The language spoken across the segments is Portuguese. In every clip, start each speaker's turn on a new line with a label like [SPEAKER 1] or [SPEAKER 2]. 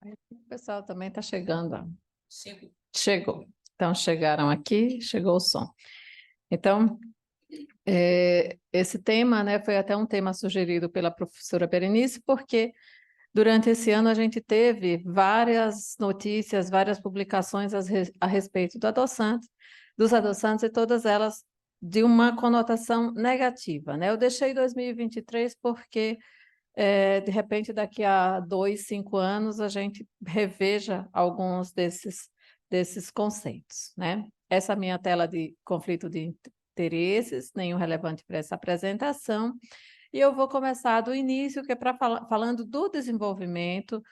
[SPEAKER 1] O pessoal também está chegando.
[SPEAKER 2] Chegou.
[SPEAKER 1] Chegou. Então, chegaram aqui, chegou o som. Então, esse tema, né, foi até um tema sugerido pela professora Berenice, porque durante esse ano a gente teve várias notícias, várias publicações a respeito dos adoçantes, e todas elas de uma conotação negativa, né? Eu deixei 2023 porque de repente, daqui a 5 anos, a gente reveja alguns desses conceitos, né? Essa é a minha tela de conflito de interesses, nenhum relevante para essa apresentação, e eu vou começar do início, que é falando do desenvolvimento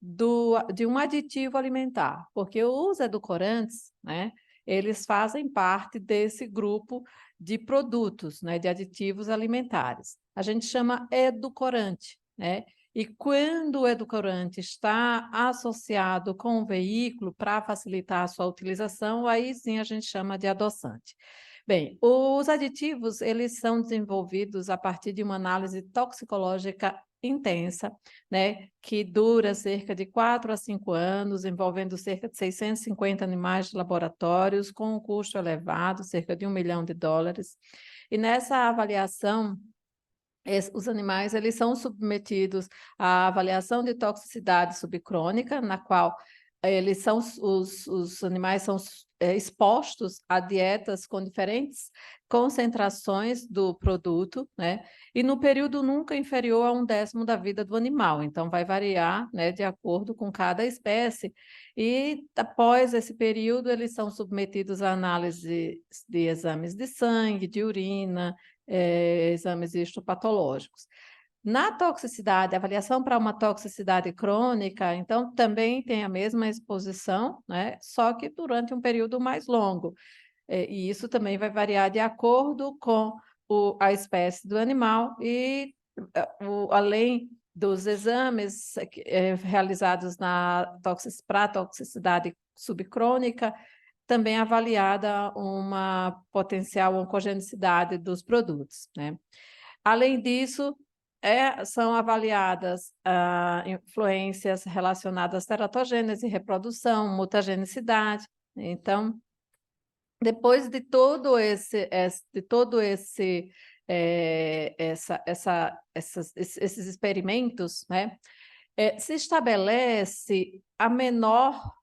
[SPEAKER 1] de um aditivo alimentar, porque os edulcorantes, né, eles fazem parte desse grupo de produtos, né, de aditivos alimentares. A gente chama edulcorante, né? E quando o edulcorante está associado com o veículo para facilitar a sua utilização, aí sim a gente chama de adoçante. Bem, os aditivos, eles são desenvolvidos a partir de uma análise toxicológica intensa, né, que dura cerca de 4 a 5 anos, envolvendo cerca de 650 animais de laboratórios, com um custo elevado, cerca de $1 milhão. E nessa avaliação, os animais eles são submetidos à avaliação de toxicidade subcrônica, na qual eles são os animais são expostos a dietas com diferentes concentrações do produto, né? E no período nunca inferior a 1/10 da vida do animal. Então, vai variar, né, de acordo com cada espécie. E após esse período, eles são submetidos à análise de exames de sangue, de urina, exames histopatológicos. Na toxicidade, avaliação para uma toxicidade crônica, então, também tem a mesma exposição, né? Só que durante um período mais longo. E isso também vai variar de acordo com a espécie do animal e, além dos exames realizados para a toxicidade subcrônica, também avaliada uma potencial oncogenicidade dos produtos, né? Além disso, são avaliadas influências relacionadas à teratogênese, reprodução, mutagenicidade. Então, depois de todo esse, esses experimentos, né, se estabelece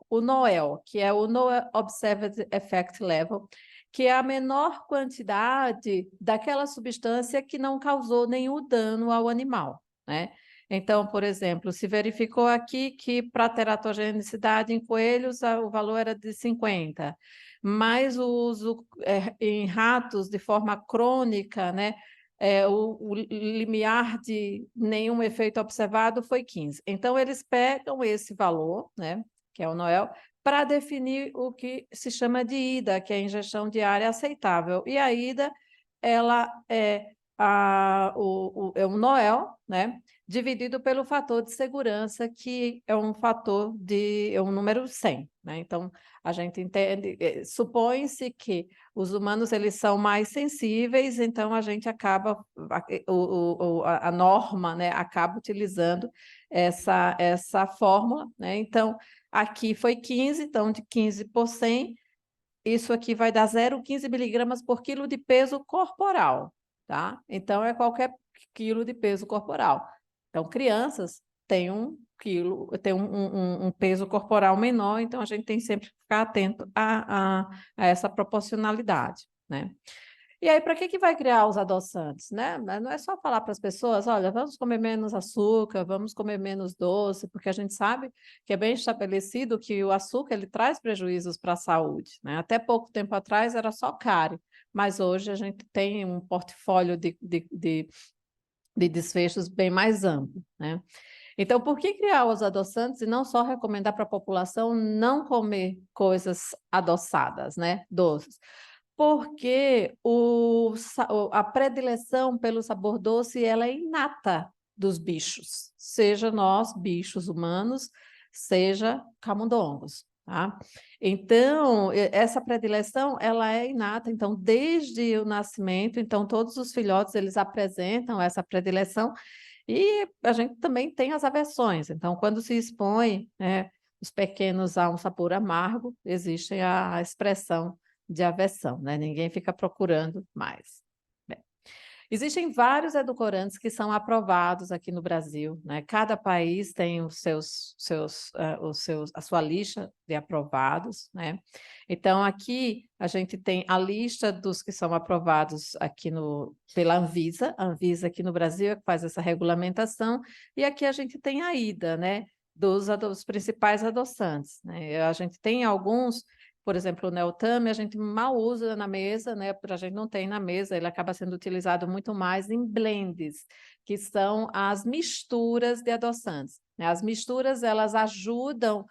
[SPEAKER 1] o NOEL, que é o No Observed Effect Level, que é a menor quantidade daquela substância que não causou nenhum dano ao animal, né? Então, por exemplo, se verificou aqui que para a teratogenicidade em coelhos o valor era de 50, mas o uso em ratos de forma crônica, né? O limiar de nenhum efeito observado foi 15. Então, eles pegam esse valor, né, que é o NOEL, para definir o que se chama de IDA, que é a ingestão diária aceitável. E a IDA, ela é o NOEL, né, dividido pelo fator de segurança, que é um número 100. Né? Então, a gente entende, supõe-se que os humanos eles são mais sensíveis, então a gente acaba, a norma, né, acaba utilizando essa fórmula, né? Então, aqui foi 15, então de 15 por 100, isso aqui vai dar 0,15 miligramas por quilo de peso corporal, tá? Então, é qualquer quilo de peso corporal. Então, crianças têm um peso corporal menor, então a gente tem sempre que ficar atento a essa proporcionalidade, né? E aí, para que vai criar os adoçantes, né? Não é só falar para as pessoas, olha, vamos comer menos açúcar, vamos comer menos doce, porque a gente sabe que é bem estabelecido que o açúcar ele traz prejuízos para a saúde, né? Até pouco tempo atrás era só cárie, mas hoje a gente tem um portfólio de desfechos bem mais amplo, né? Então, por que criar os adoçantes e não só recomendar para a população não comer coisas adoçadas, né? Doces? Porque a predileção pelo sabor doce ela é inata dos bichos, seja nós, bichos humanos, seja camundongos. Tá? Então, essa predileção ela é inata, então, desde o nascimento, então, todos os filhotes eles apresentam essa predileção, E a gente também tem as aversões. Então, quando se expõe, né, os pequenos a um sabor amargo, existe a expressão de aversão, né? Ninguém fica procurando mais. Bem, existem vários edulcorantes que são aprovados aqui no Brasil, né? Cada país tem a sua lista de aprovados, né? Então, aqui a gente tem a lista dos que são aprovados aqui pela Anvisa. A Anvisa aqui no Brasil é que faz essa regulamentação, e aqui a gente tem a IDA, né? Dos principais adoçantes, né? A gente tem alguns, por exemplo, o Neotame, a gente mal usa na mesa, né? Porque a gente não tem na mesa, ele acaba sendo utilizado muito mais em blends, que são as misturas de adoçantes, né? As misturas, elas ajudam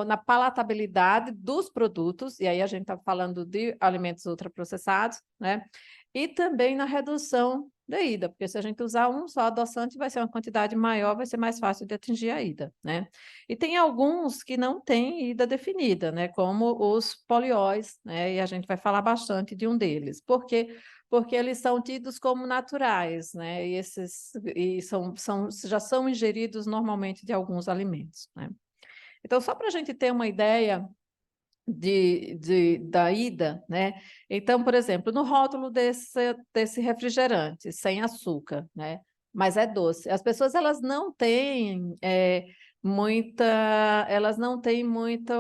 [SPEAKER 1] na palatabilidade dos produtos, e aí a gente está falando de alimentos ultraprocessados, né? E também na redução da IDA, porque se a gente usar um só adoçante, vai ser uma quantidade maior, vai ser mais fácil de atingir a IDA, né? E tem alguns que não têm IDA definida, né? Como os polióis, né? E a gente vai falar bastante de um deles. Por quê? Porque eles são tidos como naturais, né? Já são ingeridos normalmente de alguns alimentos, né? Então, só para a gente ter uma ideia da IDA, né? Então, por exemplo, no rótulo desse refrigerante, sem açúcar, né? Mas é doce. As pessoas, elas não têm elas não têm muito,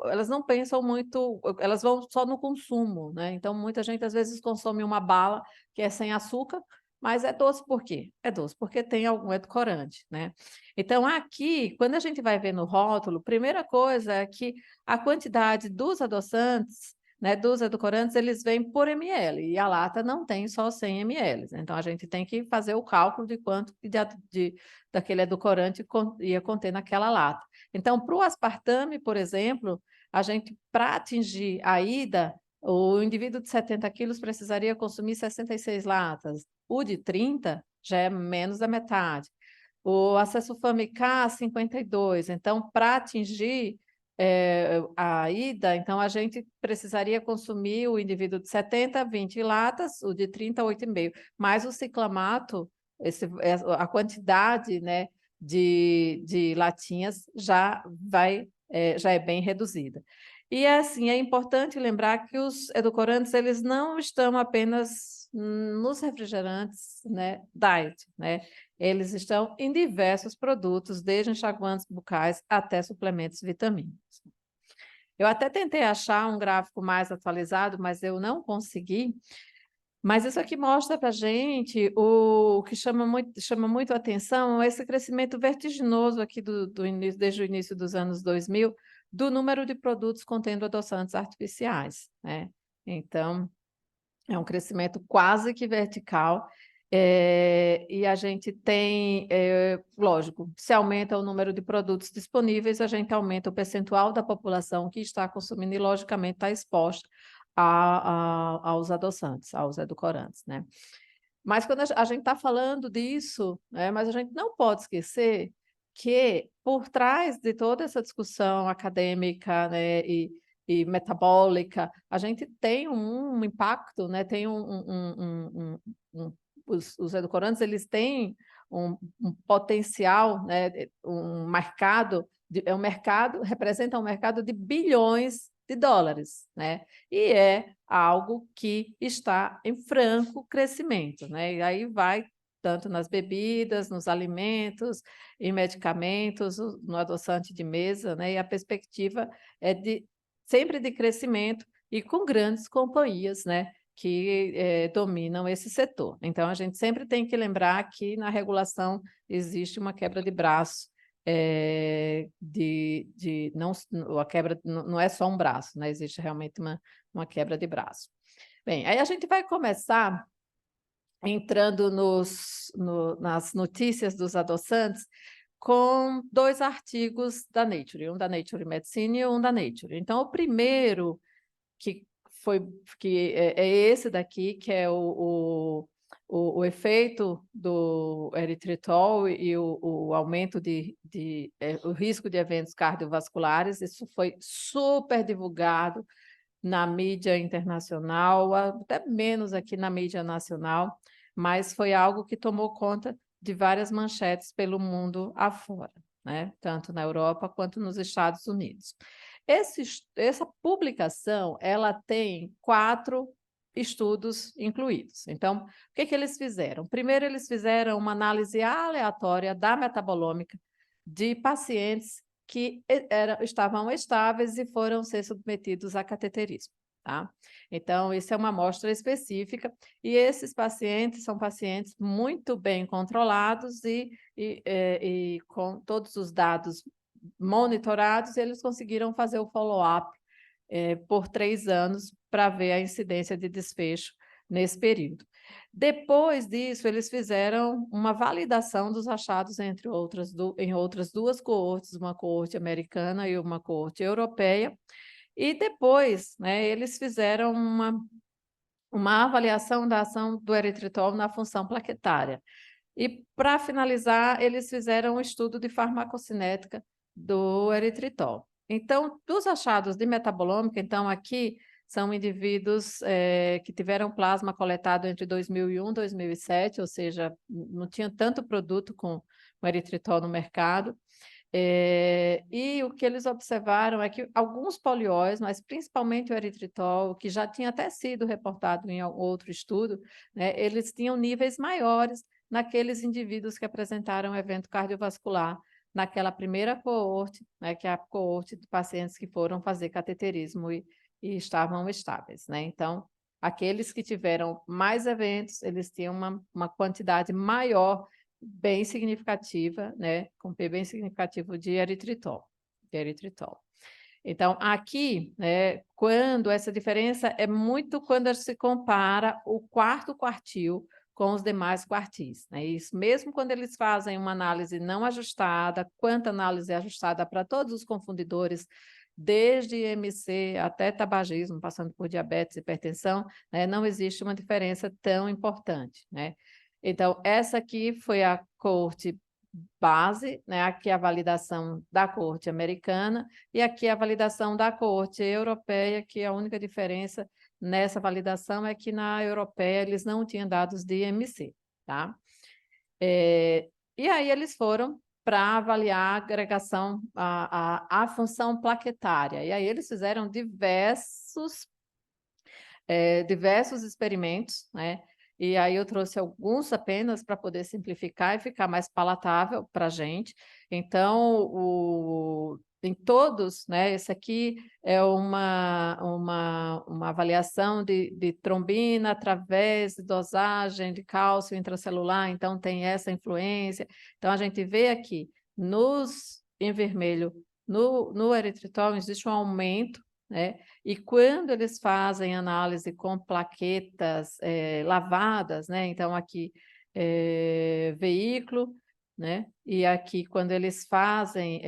[SPEAKER 1] elas não pensam muito, elas vão só no consumo, né? Então, muita gente às vezes consome uma bala que é sem açúcar, mas é doce por quê? É doce porque tem algum edulcorante, né? Então, aqui, quando a gente vai ver no rótulo, primeira coisa é que a quantidade dos adoçantes, né, dos edulcorantes, eles vêm por ml, e a lata não tem só 100 ml. Então, a gente tem que fazer o cálculo de quanto daquele edulcorante ia conter naquela lata. Então, para o aspartame, por exemplo, a gente, para atingir a IDA, o indivíduo de 70 quilos precisaria consumir 66 latas. O de 30 já é menos da metade. O acessulfame K, 52. Então, para atingir a IDA, então a gente precisaria consumir o indivíduo de 70, 20 latas, o de 30, 8,5. Mais o ciclamato, a quantidade, né, de latinhas já é bem reduzida. E assim, é importante lembrar que os edulcorantes, eles não estão apenas nos refrigerantes, né, diet, né? Eles estão em diversos produtos, desde enxaguantes bucais até suplementos vitamínicos. Eu até tentei achar um gráfico mais atualizado, mas eu não consegui. Mas isso aqui mostra para a gente o que chama muito a atenção, esse crescimento vertiginoso aqui desde o início dos anos 2000, do número de produtos contendo adoçantes artificiais, né? Então, é um crescimento quase que vertical, e a gente tem, lógico, se aumenta o número de produtos disponíveis, a gente aumenta o percentual da população que está consumindo e, logicamente, está exposta aos adoçantes, aos edulcorantes, né? Mas quando a gente está falando disso, né, mas a gente não pode esquecer que, por trás de toda essa discussão acadêmica, né, e metabólica, a gente tem um impacto, né, tem os edulcorantes, eles têm um potencial, né, um mercado, representa um mercado de bilhões de dólares, né? E é algo que está em franco crescimento, né? E aí vai tanto nas bebidas, nos alimentos, em medicamentos, no adoçante de mesa, né? E a perspectiva é sempre de crescimento e com grandes companhias, né? Que dominam esse setor. Então, a gente sempre tem que lembrar que na regulação existe uma quebra de braço, não, a quebra não é só um braço, né? Existe realmente uma quebra de braço. Bem, aí a gente vai começar entrando nas notícias dos adoçantes com 2 artigos da Nature, um da Nature Medicine e um da Nature. Então, o primeiro que é esse daqui, que é o efeito do eritritol e o aumento o risco de eventos cardiovasculares. Isso foi super divulgado na mídia internacional, até menos aqui na mídia nacional, mas foi algo que tomou conta de várias manchetes pelo mundo afora, né? Tanto na Europa quanto nos Estados Unidos. Essa publicação, ela tem 4 estudos incluídos. Então, o que eles fizeram? Primeiro, eles fizeram uma análise aleatória da metabolômica de pacientes que estavam estáveis e foram ser submetidos a cateterismo. Tá? Então, isso é uma amostra específica, e esses pacientes são pacientes muito bem controlados e com todos os dados monitorados, eles conseguiram fazer o follow-up por 3 anos para ver a incidência de desfecho nesse período. Depois disso, eles fizeram uma validação dos achados em outras 2 coortes, uma coorte americana e uma coorte europeia, e depois, né, eles fizeram uma avaliação da ação do eritritol na função plaquetária. E, para finalizar, eles fizeram um estudo de farmacocinética do eritritol. Então, dos achados de metabolômica, então, aqui são indivíduos que tiveram plasma coletado entre 2001 e 2007, ou seja, não tinha tanto produto com o eritritol no mercado. E o que eles observaram é que alguns polióis, mas principalmente o eritritol, que já tinha até sido reportado em outro estudo, né, eles tinham níveis maiores naqueles indivíduos que apresentaram evento cardiovascular naquela primeira coorte, né, que é a coorte de pacientes que foram fazer cateterismo e estavam estáveis, né? Então, aqueles que tiveram mais eventos, eles tinham uma quantidade maior, bem significativa, né, com P bem significativo de eritritol. Então, aqui, né, quando essa diferença é muito quando se compara o quarto quartil com os demais quartis, né? Isso mesmo quando eles fazem uma análise não ajustada, quanto análise ajustada para todos os confundidores, desde IMC até tabagismo, passando por diabetes e hipertensão, né, não existe uma diferença tão importante, né? Então, essa aqui foi a coorte base, né? Aqui a validação da coorte americana e aqui a validação da coorte europeia, que a única diferença nessa validação é que na europeia eles não tinham dados de IMC, tá? E aí eles foram para avaliar a agregação, a função plaquetária. E aí eles fizeram diversos experimentos, né? E aí eu trouxe alguns apenas para poder simplificar e ficar mais palatável para a gente. Então, em todos, né? Esse aqui é uma avaliação de trombina através de dosagem de cálcio intracelular, então tem essa influência. Então, a gente vê aqui, em vermelho, no eritritol, existe um aumento, né? E quando eles fazem análise com plaquetas lavadas, né? Então, aqui, veículo, né? E aqui, quando eles fazem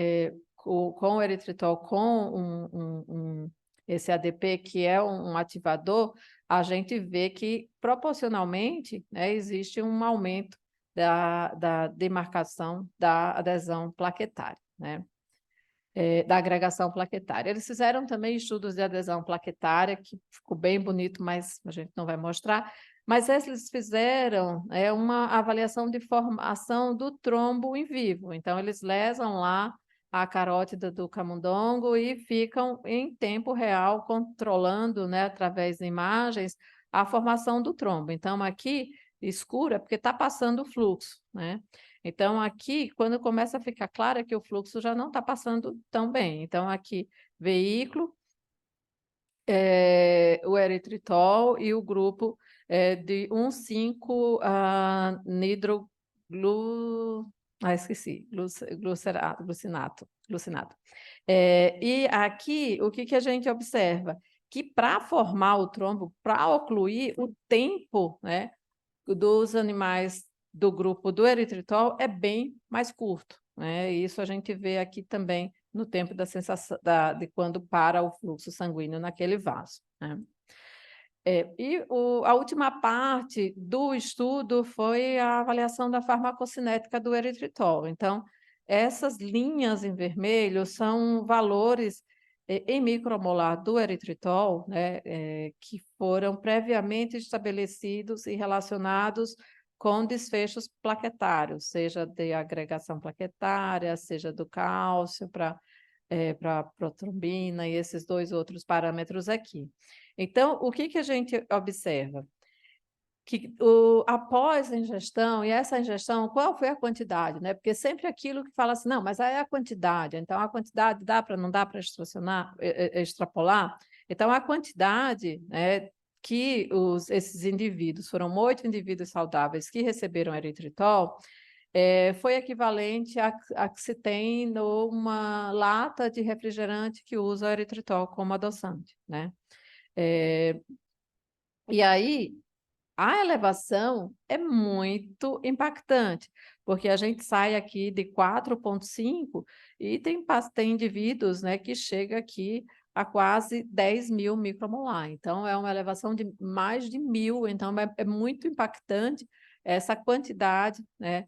[SPEAKER 1] com o eritritol, com esse ADP, que é um ativador, a gente vê que, proporcionalmente, né, existe um aumento da demarcação da adesão plaquetária, né? Da agregação plaquetária. Eles fizeram também estudos de adesão plaquetária, que ficou bem bonito, mas a gente não vai mostrar, mas eles fizeram uma avaliação de formação do trombo em vivo. Então, eles lesam lá a carótida do camundongo e ficam em tempo real controlando, né, através de imagens, a formação do trombo. Então, aqui, escura, porque está passando o fluxo, né? Então, aqui, quando começa a ficar claro, é que o fluxo já não está passando tão bem. Então, aqui, veículo, o eritritol e o grupo de 1,5-nidroglu... esqueci, glucinato. E aqui, o que a gente observa? Que para formar o trombo, para ocluir, o tempo, né, dos animais do grupo do eritritol é bem mais curto, né? Isso a gente vê aqui também no tempo da sensação de quando para o fluxo sanguíneo naquele vaso, né? A última parte do estudo foi a avaliação da farmacocinética do eritritol. Então, essas linhas em vermelho são valores em micromolar do eritritol, né, que foram previamente estabelecidos e relacionados com desfechos plaquetários, seja de agregação plaquetária, seja do cálcio para protrombina e esses 2 outros parâmetros aqui. Então, o que a gente observa? Que após a ingestão, e essa ingestão, qual foi a quantidade, né? Porque sempre aquilo que fala assim, não, mas aí é a quantidade, então a quantidade não dá para extrapolar? Então, a quantidade, né, que esses indivíduos, foram 8 indivíduos saudáveis que receberam eritritol, foi equivalente a que se tem numa lata de refrigerante que usa o eritritol como adoçante, né? E aí, a elevação é muito impactante, porque a gente sai aqui de 4,5 e tem indivíduos, né, que chega aqui a quase 10.000 micromolar. Então, é uma elevação de mais de 1.000. Então, é muito impactante essa quantidade, né,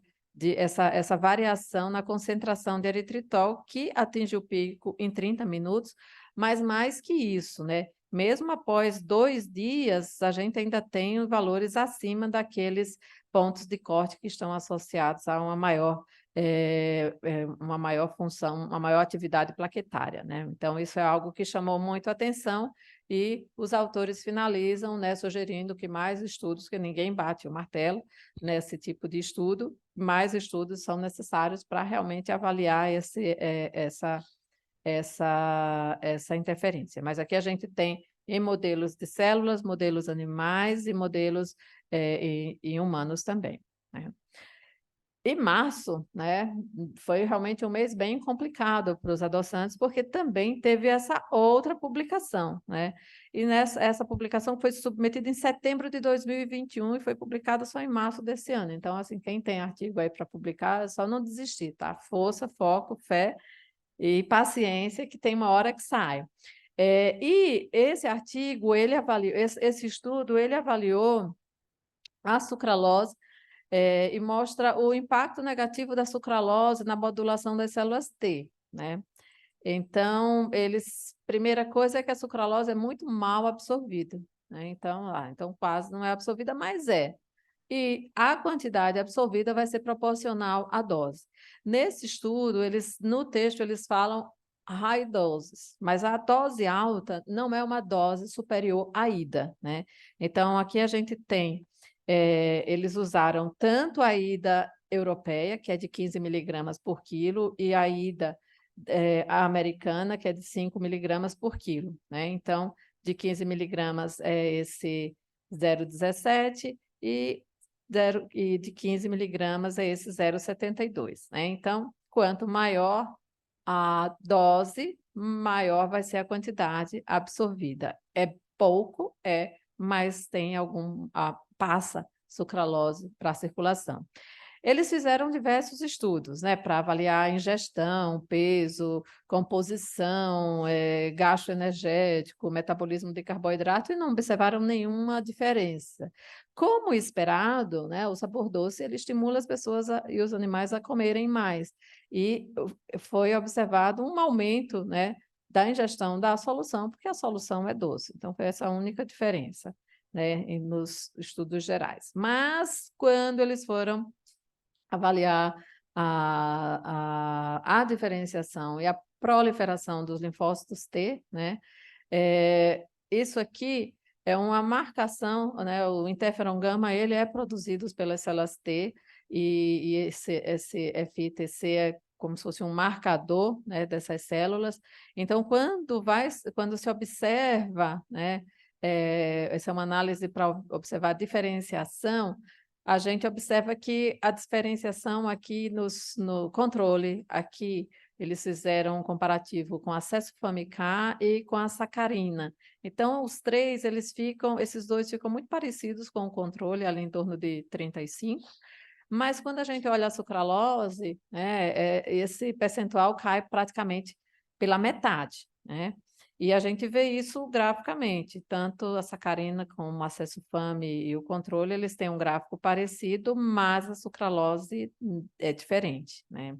[SPEAKER 1] essa variação na concentração de eritritol, que atinge o pico em 30 minutos, mas mais que isso, né? Mesmo após 2 dias, a gente ainda tem valores acima daqueles pontos de corte que estão associados a uma maior função, uma maior atividade plaquetária, né? Então, isso é algo que chamou muito a atenção e os autores finalizam, né, sugerindo que mais estudos, que ninguém bate o martelo nesse tipo de estudo, mais estudos são necessários para realmente avaliar essa interferência. Mas aqui a gente tem em modelos de células, modelos animais e modelos em humanos também, né? Em março, né, foi realmente um mês bem complicado para os adoçantes, porque também teve essa outra publicação, né? E essa publicação foi submetida em setembro de 2021 e foi publicada só em março desse ano. Então, assim, quem tem artigo aí para publicar, é só não desistir, tá? Força, foco, fé e paciência, que tem uma hora que sai. E esse artigo, ele avaliou, esse estudo, ele avaliou a sucralose e mostra o impacto negativo da sucralose na modulação das células T, né? Então, primeira coisa é que a sucralose é muito mal absorvida, né? Então quase não é absorvida, mas é. E a quantidade absorvida vai ser proporcional à dose. Nesse estudo, no texto, eles falam high doses, mas a dose alta não é uma dose superior à IDA, né? Então, aqui a gente tem, eles usaram tanto a IDA europeia, que é de 15 miligramas por quilo, e a IDA a americana, que é de 5 miligramas por quilo, né? Então, de 15 miligramas é esse 0,17 e de 15 miligramas é esse 0,72, né? Então, quanto maior a dose, maior vai ser a quantidade absorvida. É pouco, mas passa sucralose para a circulação. Eles fizeram diversos estudos, né, para avaliar a ingestão, peso, composição, gasto energético, metabolismo de carboidrato e não observaram nenhuma diferença. Como esperado, né, o sabor doce ele estimula as pessoas e os animais a comerem mais. E foi observado um aumento, né, da ingestão da solução, porque a solução é doce. Então, foi essa a única diferença, né, nos estudos gerais. Mas, quando eles foram avaliar a diferenciação e a proliferação dos linfócitos T, né? Isso aqui é uma marcação, né? O interferon gama ele é produzido pelas células T e esse FITC é como se fosse um marcador, né, dessas células. Então, quando se observa, né, essa é uma análise para observar a diferenciação, a gente observa que a diferenciação aqui no controle, aqui eles fizeram um comparativo com a Cesufame-K e com a sacarina. Então, esses dois ficam muito parecidos com o controle, ali em torno de 35, mas quando a gente olha a sucralose, né, esse percentual cai praticamente pela metade, né? E a gente vê isso graficamente, tanto a sacarina como a Cesufame e o controle, eles têm um gráfico parecido, mas a sucralose é diferente, né?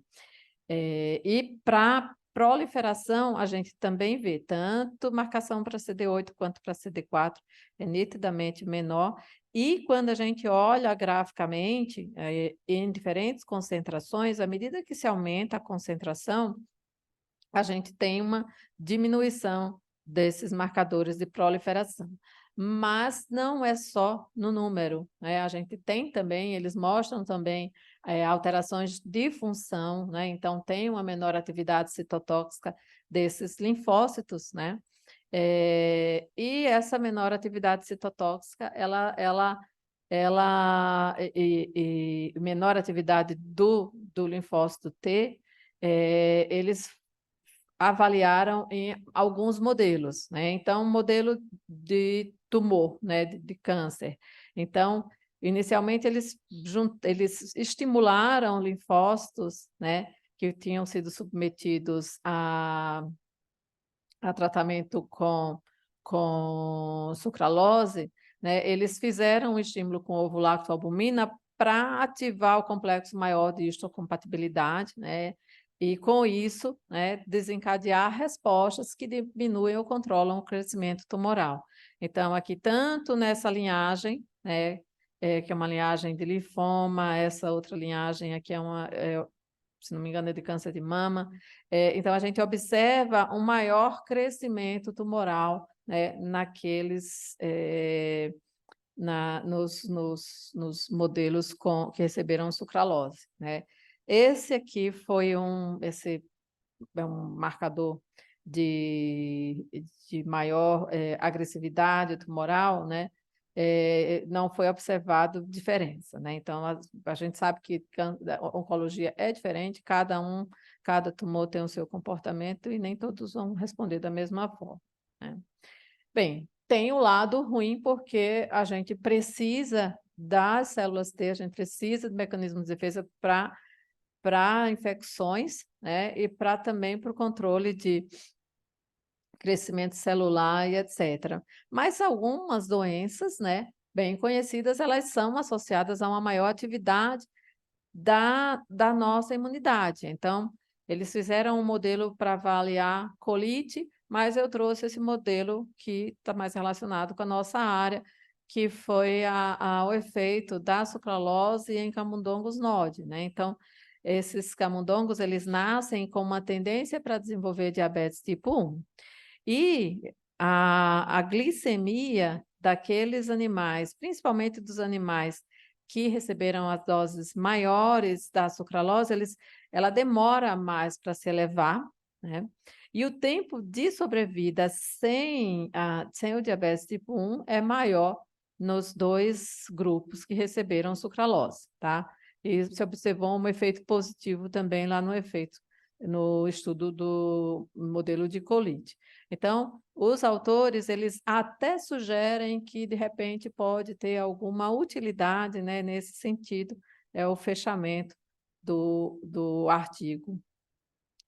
[SPEAKER 1] E para proliferação, a gente também vê tanto marcação para CD8 quanto para CD4, é nitidamente menor, E quando a gente olha graficamente, em diferentes concentrações, à medida que se aumenta a concentração, a gente tem uma diminuição desses marcadores de proliferação. Mas não é só no número, né? A gente tem também, eles mostram também alterações de função, né? Então, tem uma menor atividade citotóxica desses linfócitos, né? E essa menor atividade citotóxica, menor atividade do linfócito T, eles avaliaram em alguns modelos, né? Então, modelo de tumor, né, de câncer. Então, inicialmente eles estimularam linfócitos, né, que tinham sido submetidos a tratamento com sucralose, né? Eles fizeram um estímulo com ovo-lactoalbumina para ativar o complexo maior de histocompatibilidade, né? E, com isso, né, desencadear respostas que diminuem ou controlam o crescimento tumoral. Então, aqui, tanto nessa linhagem, né, que é uma linhagem de linfoma, essa outra linhagem aqui se não me engano, é de câncer de mama. Então, a gente observa um maior crescimento tumoral, né, nos modelos que receberam sucralose, né? Esse aqui esse é um marcador de, de maior agressividade tumoral, né? Não foi observado diferença, né? Então, a gente sabe que a oncologia é diferente, cada tumor tem o seu comportamento e nem todos vão responder da mesma forma, né? Bem, tem o lado ruim porque a gente precisa das células T, a gente precisa de mecanismos de defesa para infecções, né? E também para o controle de crescimento celular e etc. Mas algumas doenças, né, bem conhecidas, elas são associadas a uma maior atividade da nossa imunidade. Então, eles fizeram um modelo para avaliar colite, mas eu trouxe esse modelo que está mais relacionado com a nossa área, que foi o efeito da sucralose em camundongos NOD, né? Então, esses camundongos, eles nascem com uma tendência para desenvolver diabetes tipo 1. E a glicemia daqueles animais, principalmente dos animais que receberam as doses maiores da sucralose, ela demora mais para se elevar, né? E o tempo de sobrevida sem o diabetes tipo 1 é maior nos dois grupos que receberam sucralose, tá? E se observou um efeito positivo também lá no estudo do modelo de colite. Então, os autores, eles até sugerem que, de repente, pode ter alguma utilidade, né, nesse sentido, o fechamento do artigo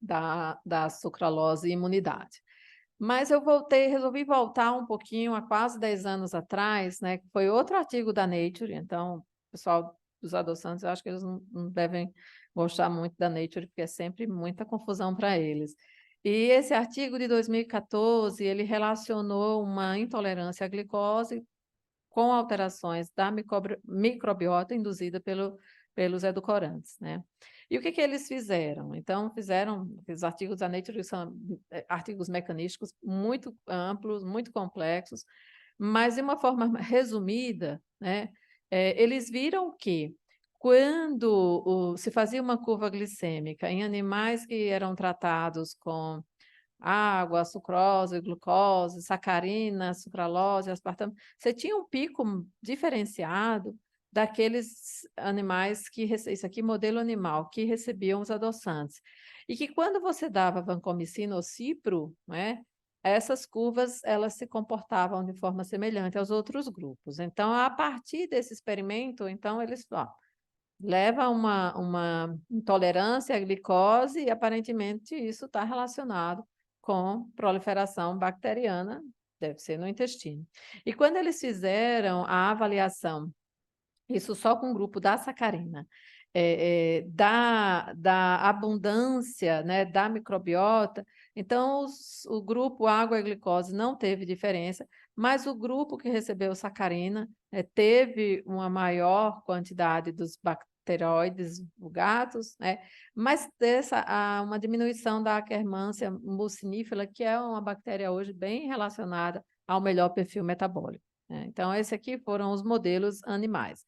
[SPEAKER 1] da sucralose e imunidade. Mas eu resolvi voltar um pouquinho, há quase 10 anos atrás, né, que foi outro artigo da Nature. Então, o pessoal dos adoçantes, eu acho que eles não devem gostar muito da Nature, porque é sempre muita confusão para eles. E esse artigo de 2014, ele relacionou uma intolerância à glicose com alterações da microbiota induzida pelos edulcorantes, né? E o que eles fizeram? Então, os artigos da Nature são artigos mecanísticos muito amplos, muito complexos, mas de uma forma resumida, né? Eles viram que quando se fazia uma curva glicêmica em animais que eram tratados com água, sucrose, glucose, sacarina, sucralose, aspartame, você tinha um pico diferenciado daqueles animais isso aqui modelo animal, que recebiam os adoçantes. E que quando você dava vancomicina ou cipro, né, essas curvas elas se comportavam de forma semelhante aos outros grupos. Então, a partir desse experimento, então eles leva uma intolerância à glicose e aparentemente isso está relacionado com proliferação bacteriana, deve ser no intestino. E quando eles fizeram a avaliação, isso só com o grupo da sacarina, da abundância, né, da microbiota, então o grupo água e glicose não teve diferença, mas o grupo que recebeu sacarina teve uma maior quantidade dos bacteroides vulgatus, né? Mas uma diminuição da Akkermansia mucinífera, que é uma bactéria hoje bem relacionada ao melhor perfil metabólico, né? Então, esses aqui foram os modelos animais.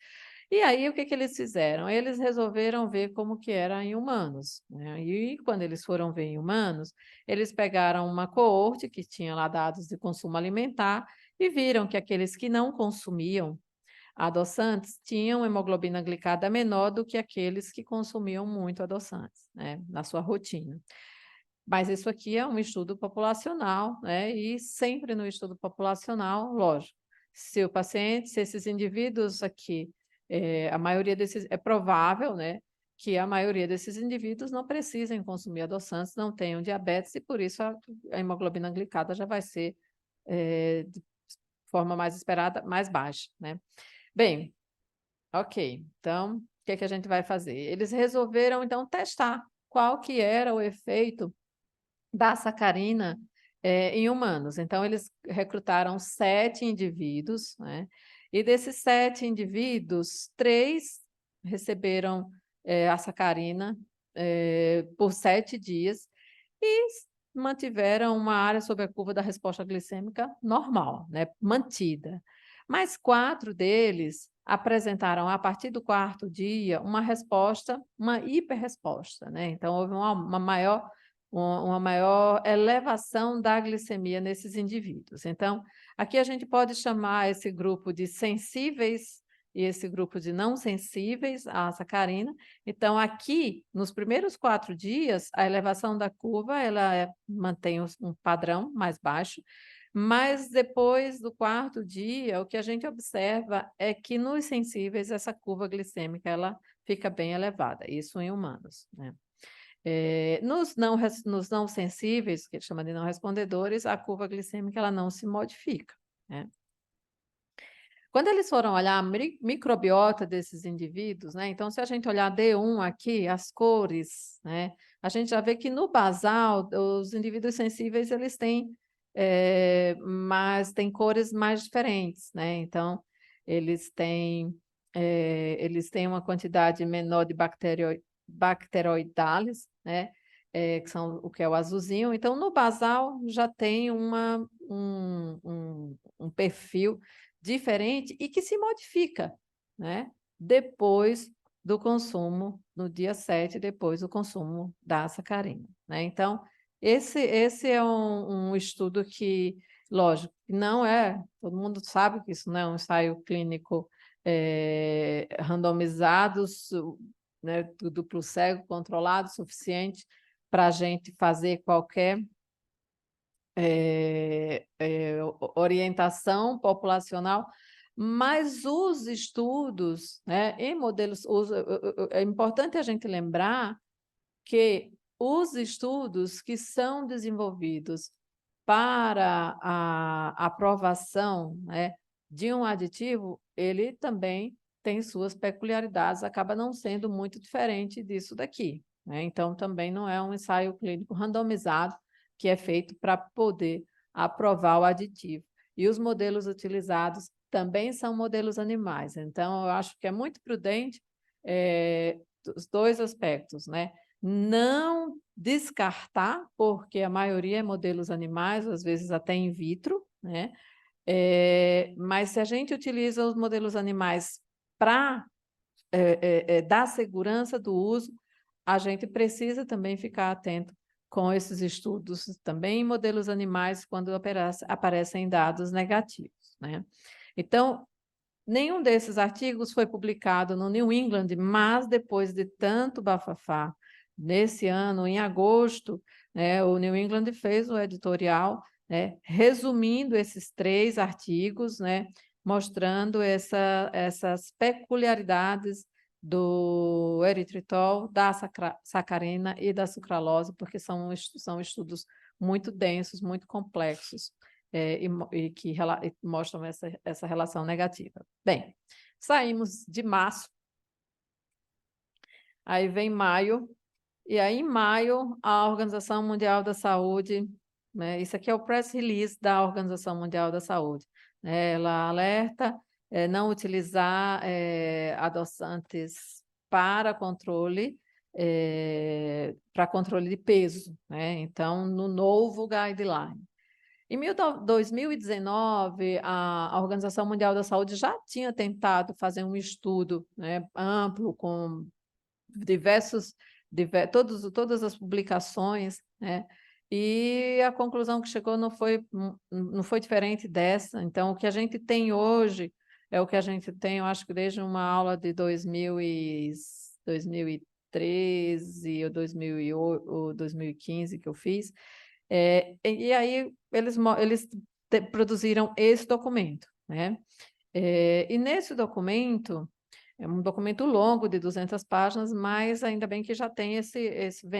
[SPEAKER 1] E aí, o que eles fizeram? Eles resolveram ver como que era em humanos, né? E quando eles foram ver em humanos, eles pegaram uma coorte que tinha lá dados de consumo alimentar e viram que aqueles que não consumiam adoçantes tinham hemoglobina glicada menor do que aqueles que consumiam muito adoçantes, né, na sua rotina. Mas isso aqui é um estudo populacional, né? E sempre no estudo populacional, lógico, se esses indivíduos aqui, a maioria desses, é provável, né, que a maioria desses indivíduos não precisem consumir adoçantes, não tenham diabetes, e por isso a hemoglobina glicada já vai ser, de forma mais esperada, mais baixa, né? Bem, ok, então, o que que a gente vai fazer? Eles resolveram, então, testar qual que era o efeito da sacarina em humanos. Então, eles recrutaram 7 indivíduos, né? E desses 7 indivíduos, 3 receberam a sacarina por 7 dias e mantiveram uma área sobre a curva da resposta glicêmica normal, né? Mantida. Mas 4 deles apresentaram, a partir do 4º dia, uma resposta, uma hiperresposta, né? Então, houve uma maior elevação da glicemia nesses indivíduos. Então, aqui a gente pode chamar esse grupo de sensíveis e esse grupo de não sensíveis à sacarina. Então, aqui, nos primeiros 4 dias, a elevação da curva mantém um padrão mais baixo, mas depois do 4º dia, o que a gente observa é que nos sensíveis essa curva glicêmica ela fica bem elevada, isso em humanos, né? Nos não sensíveis, que chama de não respondedores, a curva glicêmica ela não se modifica, né? Quando eles foram olhar a microbiota desses indivíduos, né? Então, se a gente olhar D1 aqui, as cores, né? A gente já vê que no basal, os indivíduos sensíveis, eles têm, têm cores mais diferentes, né? Então, eles têm, eles têm uma quantidade menor de bacteroidales, né? O que é o azulzinho. Então, no basal, já tem um perfil diferente e que se modifica, né? Depois do consumo, no dia 7, depois do consumo da sacarina, né? Então, esse é um estudo que, lógico, não é, todo mundo sabe que isso não é um ensaio clínico randomizado, né, duplo cego, controlado, suficiente para a gente fazer qualquer orientação populacional, mas os estudos, né, em modelos, é importante a gente lembrar que os estudos que são desenvolvidos para a aprovação, né, de um aditivo, ele também tem suas peculiaridades, acaba não sendo muito diferente disso daqui, né? Então, também não é um ensaio clínico randomizado que é feito para poder aprovar o aditivo. E os modelos utilizados também são modelos animais. Então, eu acho que é muito prudente os 2 aspectos, né? Não descartar, porque a maioria é modelos animais, às vezes até in vitro, né? Mas se a gente utiliza os modelos animais para dar segurança do uso, a gente precisa também ficar atento com esses estudos também em modelos animais quando aparecem dados negativos, né? Então, nenhum desses artigos foi publicado no New England, mas depois de tanto bafafá, nesse ano, em agosto, né, o New England fez um editorial, né, resumindo esses 3 artigos, né, mostrando essas peculiaridades do eritritol, da sacarina e da sucralose, porque são estudos muito densos, muito complexos, e que mostram essa relação negativa. Bem, saímos de março, aí vem maio, e aí em maio a Organização Mundial da Saúde, né, isso aqui é o press release da Organização Mundial da Saúde, né? Ela alerta não utilizar adoçantes para controle de peso, né? Então, no novo guideline. Em 2019, a Organização Mundial da Saúde já tinha tentado fazer um estudo, né, amplo, com todas as publicações, né, e a conclusão que chegou não foi diferente dessa. Então, o que a gente tem hoje é o que a gente tem, eu acho que desde uma aula de 2013 ou 2008, ou 2015 que eu fiz, e aí eles produziram esse documento, né? E nesse documento, é um documento longo de 200 páginas, mas ainda bem que já tem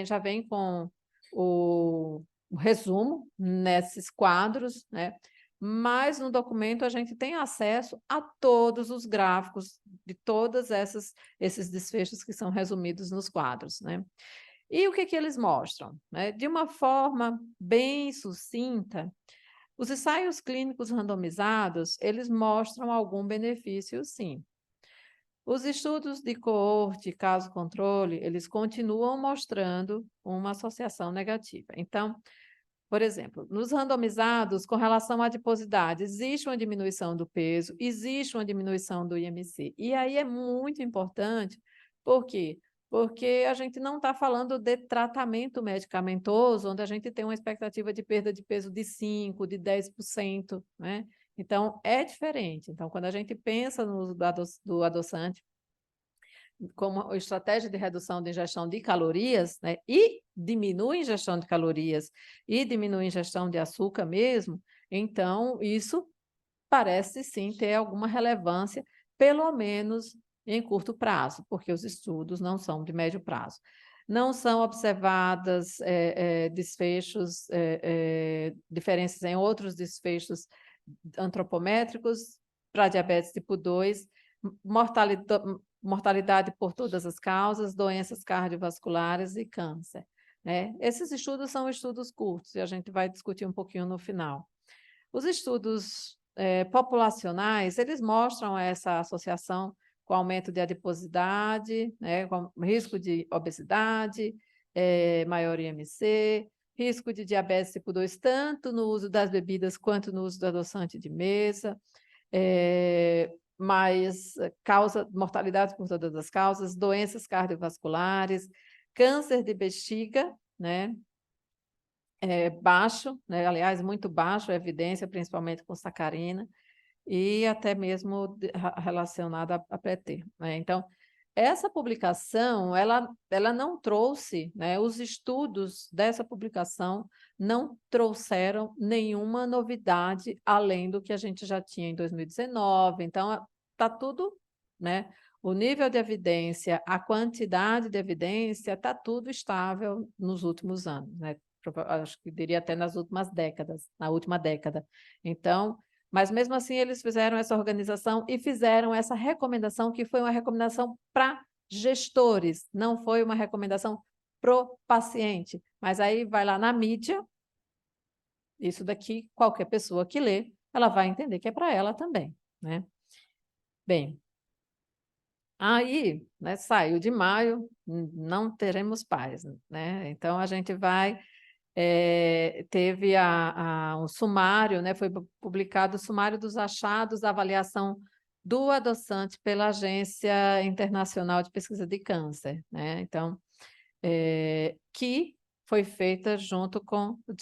[SPEAKER 1] já vem com o resumo nesses quadros, né? Mas no documento a gente tem acesso a todos os gráficos de todas esses desfechos que são resumidos nos quadros, né? E o que eles mostram, né? De uma forma bem sucinta, os ensaios clínicos randomizados, eles mostram algum benefício, sim. Os estudos de coorte, caso-controle, eles continuam mostrando uma associação negativa. Então, por exemplo, nos randomizados, com relação à adiposidade, existe uma diminuição do peso, existe uma diminuição do IMC. E aí é muito importante, por quê? Porque a gente não está falando de tratamento medicamentoso, onde a gente tem uma expectativa de perda de peso de 5%, de 10%, né? Então, é diferente. Então, quando a gente pensa no uso do adoçante, como estratégia de redução de ingestão de calorias, né, e diminui a ingestão de calorias e diminui a ingestão de açúcar mesmo, então isso parece sim ter alguma relevância, pelo menos em curto prazo, porque os estudos não são de médio prazo. Não são observadas desfechos, diferenças em outros desfechos antropométricos para diabetes tipo 2, mortalidade por todas as causas, doenças cardiovasculares e câncer, né? Esses estudos são estudos curtos e a gente vai discutir um pouquinho no final. Os estudos populacionais, eles mostram essa associação com aumento de adiposidade, né, com risco de obesidade, maior IMC, risco de diabetes tipo 2, tanto no uso das bebidas quanto no uso do adoçante de mesa, mas causa mortalidade por todas as causas, doenças cardiovasculares, câncer de bexiga, né? Baixo, né? Aliás, muito baixo a evidência, principalmente com sacarina, e até mesmo relacionada a pré-termo, né? Então, essa publicação, ela não trouxe, né? Os estudos dessa publicação não trouxeram nenhuma novidade além do que a gente já tinha em 2019. Então, está tudo, né? O nível de evidência, a quantidade de evidência, está tudo estável nos últimos anos, né? Acho que diria até nas últimas décadas, na última década. Então, mas mesmo assim eles fizeram essa organização e fizeram essa recomendação, que foi uma recomendação para gestores, não foi uma recomendação pro paciente. Mas aí vai lá na mídia, isso daqui, qualquer pessoa que lê, ela vai entender que é para ela também, né? Bem, aí, né, saiu de maio, não teremos paz, né? Então a gente vai teve um sumário, né, foi publicado o sumário dos achados da avaliação do adoçante pela Agência Internacional de Pesquisa de Câncer, né? Então, que foi feita junto com o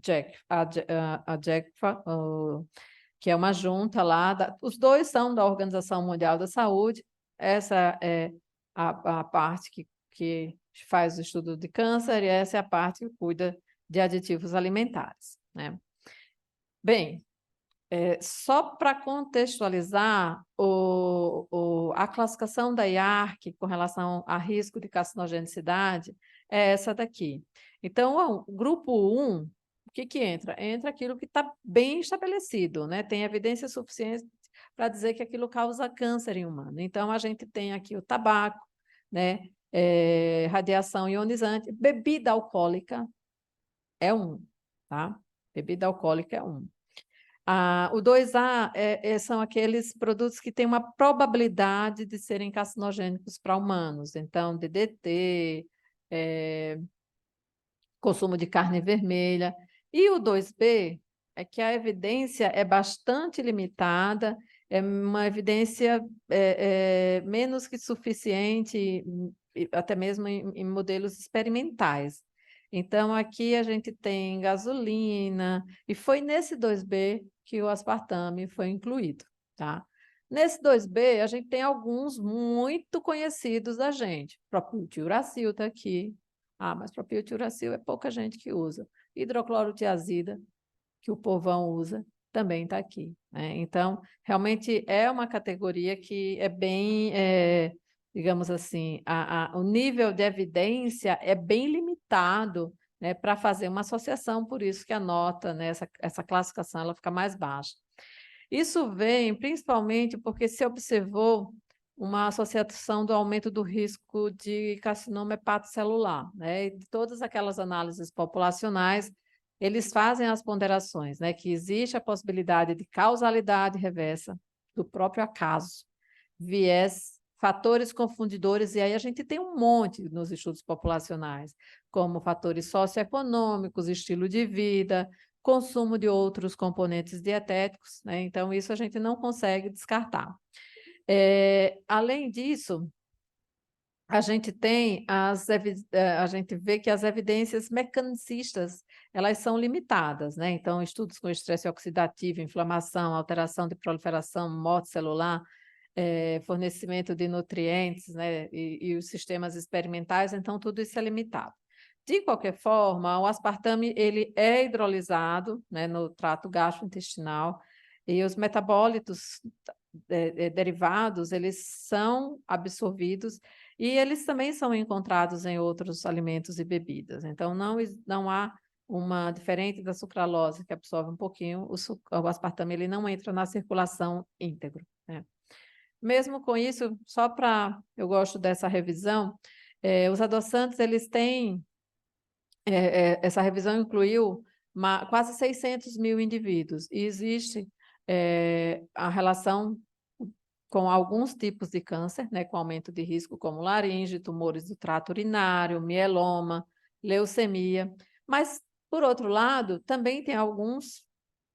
[SPEAKER 1] JECFA, que é uma junta lá, os dois são da Organização Mundial da Saúde, essa é a parte que faz o estudo de câncer e essa é a parte que cuida de aditivos alimentares, né? Bem, só para contextualizar a classificação da IARC com relação a risco de carcinogenicidade é essa daqui. Então, o grupo 1, o que entra? Entra aquilo que está bem estabelecido, né? Tem evidência suficiente para dizer que aquilo causa câncer em humano. Então, a gente tem aqui o tabaco, né? Radiação ionizante, bebida alcoólica, é um, tá? Bebida alcoólica é um. O 2A são aqueles produtos que têm uma probabilidade de serem carcinogênicos para humanos. Então, DDT, consumo de carne vermelha. E o 2B é que a evidência é bastante limitada, é uma evidência menos que suficiente, até mesmo em modelos experimentais. Então, aqui a gente tem gasolina, e foi nesse 2B que o aspartame foi incluído, tá? Nesse 2B, a gente tem alguns muito conhecidos da gente. O próprio tiuracil está aqui. Mas propiltiuracil é pouca gente que usa. Hidroclorotiazida, que o povão usa, também está aqui, né? Então, realmente é uma categoria que é bem, digamos assim, o nível de evidência é bem limitado, né, para fazer uma associação, por isso que a nota, né, essa classificação, ela fica mais baixa. Isso vem principalmente porque se observou uma associação do aumento do risco de carcinoma hepatocelular, né? E de todas aquelas análises populacionais, eles fazem as ponderações, né? Que existe a possibilidade de causalidade reversa do próprio acaso, viés, fatores confundidores, e aí a gente tem um monte nos estudos populacionais, como fatores socioeconômicos, estilo de vida, consumo de outros componentes dietéticos, né? Então, isso a gente não consegue descartar. Além disso, a gente vê que as evidências mecanicistas, elas são limitadas, né? Então, estudos com estresse oxidativo, inflamação, alteração de proliferação, morte celular, fornecimento de nutrientes, né? E os sistemas experimentais, então, tudo isso é limitado. De qualquer forma, o aspartame ele é hidrolisado, né, no trato gastrointestinal, e os metabólitos derivados, eles são absorvidos e eles também são encontrados em outros alimentos e bebidas. Então, não há uma, diferente da sucralose, que absorve um pouquinho, o aspartame ele não entra na circulação íntegro, né? Mesmo com isso, eu gosto dessa revisão, os adoçantes, eles têm, essa revisão incluiu quase 600 mil indivíduos, e existe a relação com alguns tipos de câncer, né, com aumento de risco, como laringe, tumores do trato urinário, mieloma, leucemia. Mas, por outro lado, também tem alguns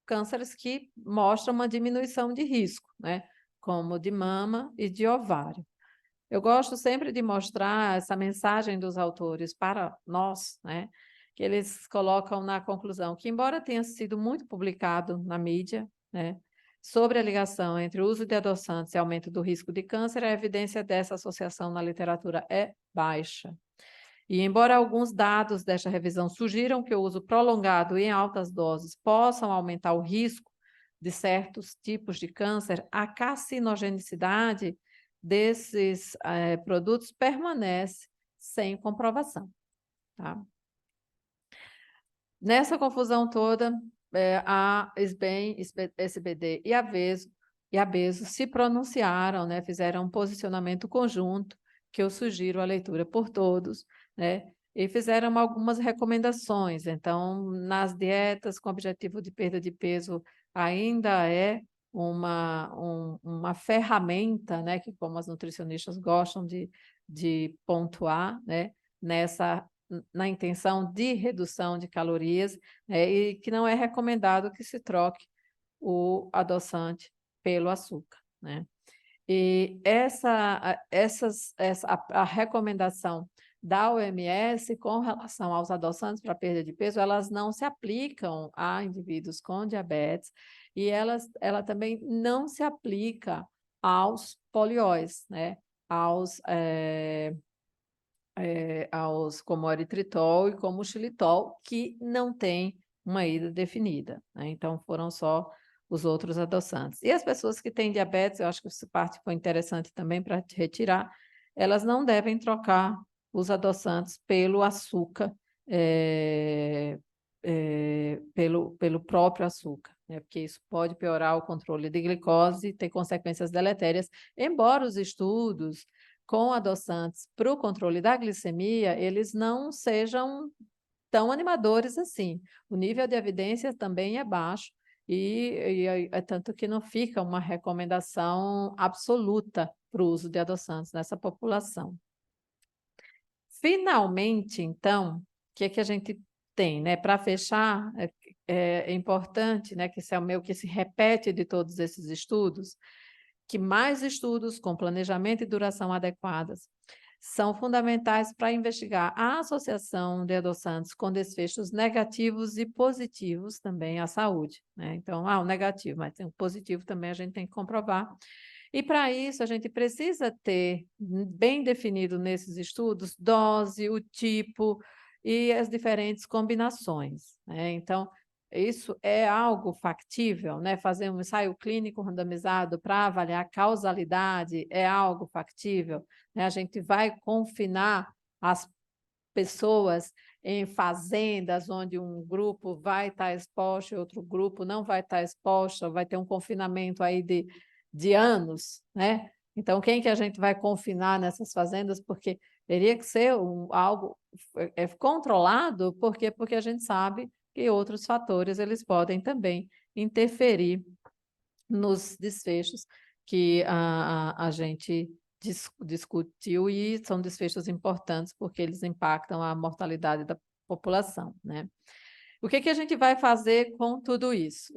[SPEAKER 1] cânceres que mostram uma diminuição de risco, né, como de mama e de ovário. Eu gosto sempre de mostrar essa mensagem dos autores para nós, né, que eles colocam na conclusão que, embora tenha sido muito publicado na mídia, né, sobre a ligação entre o uso de adoçantes e aumento do risco de câncer, a evidência dessa associação na literatura é baixa. E, embora alguns dados desta revisão sugiram que o uso prolongado e em altas doses possam aumentar o risco de certos tipos de câncer, a carcinogenicidade desses produtos permanece sem comprovação, tá? Nessa confusão toda, a SBEM, SBD e a Beso se pronunciaram, né, fizeram um posicionamento conjunto, que eu sugiro a leitura por todos, né, e fizeram algumas recomendações. Então, nas dietas com objetivo de perda de peso, ainda é uma ferramenta, né, que como as nutricionistas gostam de pontuar, né, na intenção de redução de calorias, né, e que não é recomendado que se troque o adoçante pelo açúcar, né? E a recomendação da OMS com relação aos adoçantes para perda de peso, elas não se aplicam a indivíduos com diabetes e ela também não se aplica aos polióis, né? Aos como eritritol e como xilitol, que não tem uma ida definida, né? Então, foram só os outros adoçantes. E as pessoas que têm diabetes, eu acho que essa parte foi interessante também para retirar, elas não devem trocar os adoçantes pelo açúcar, pelo próprio açúcar, né? Porque isso pode piorar o controle de glicose e ter consequências deletérias, embora os estudos com adoçantes para o controle da glicemia, eles não sejam tão animadores assim. O nível de evidência também é baixo e é tanto que não fica uma recomendação absoluta para o uso de adoçantes nessa população. Finalmente, então, o que é que a gente tem, né? Para fechar, é importante, né, que isso é o meu que se repete de todos esses estudos, que mais estudos com planejamento e duração adequadas são fundamentais para investigar a associação de adoçantes com desfechos negativos e positivos também à saúde, né? Então, o negativo, mas tem o positivo também a gente tem que comprovar. E para isso a gente precisa ter bem definido nesses estudos dose, o tipo e as diferentes combinações, né? Então, isso é algo factível, né? Fazer um ensaio clínico randomizado para avaliar a causalidade é algo factível, né? A gente vai confinar as pessoas em fazendas onde um grupo vai estar exposto e outro grupo não vai estar exposto, vai ter um confinamento aí de anos, né? Então, quem que a gente vai confinar nessas fazendas? Porque teria que ser algo controlado, porque a gente sabe que outros fatores eles podem também interferir nos desfechos que a gente discutiu e são desfechos importantes porque eles impactam a mortalidade da população, né? O que a gente vai fazer com tudo isso?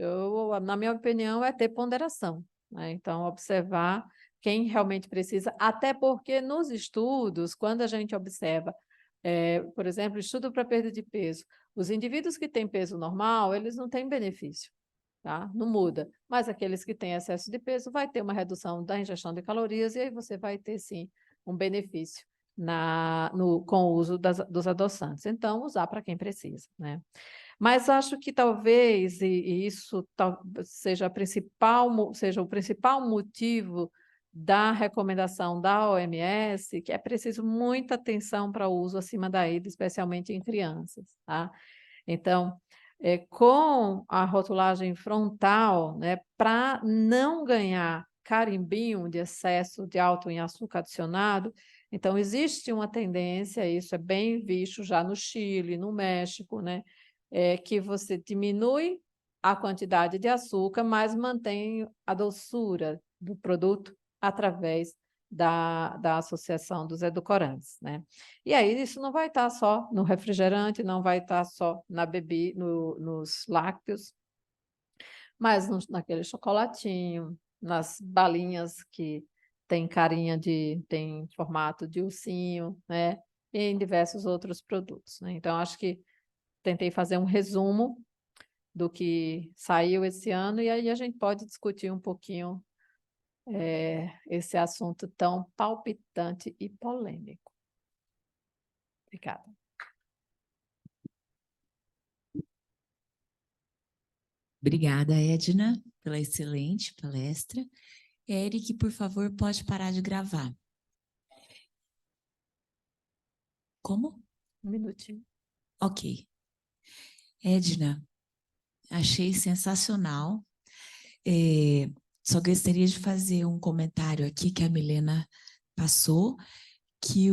[SPEAKER 1] Na minha opinião, é ter ponderação, né? Então, observar quem realmente precisa, até porque nos estudos, quando a gente observa, por exemplo, estudo para perda de peso, os indivíduos que têm peso normal, eles não têm benefício, tá? Não muda. Mas aqueles que têm excesso de peso vai ter uma redução da ingestão de calorias e aí você vai ter, sim, um benefício com o uso dos adoçantes. Então, usar para quem precisa, né? Mas acho que talvez, e isso seja o principal motivo da recomendação da OMS, que é preciso muita atenção para o uso acima da ida, especialmente em crianças, tá? Então, com a rotulagem frontal, né, para não ganhar carimbinho de excesso de alto em açúcar adicionado, então existe uma tendência, isso é bem visto já no Chile, no México, né, que você diminui a quantidade de açúcar, mas mantém a doçura do produto através da associação dos edulcorantes, né? E aí isso não vai estar só no refrigerante, não vai estar só na bebida, nos lácteos, mas naquele chocolatinho, nas balinhas que tem tem formato de ursinho, né? E em diversos outros produtos, né? Então, acho que tentei fazer um resumo do que saiu esse ano e aí a gente pode discutir um pouquinho esse assunto tão palpitante e polêmico. Obrigada.
[SPEAKER 2] Obrigada, Edna, pela excelente palestra. Eric, por favor, pode parar de gravar. Como?
[SPEAKER 1] Um minutinho.
[SPEAKER 2] Ok. Edna, achei sensacional. Só gostaria de fazer um comentário aqui que a Milena passou, que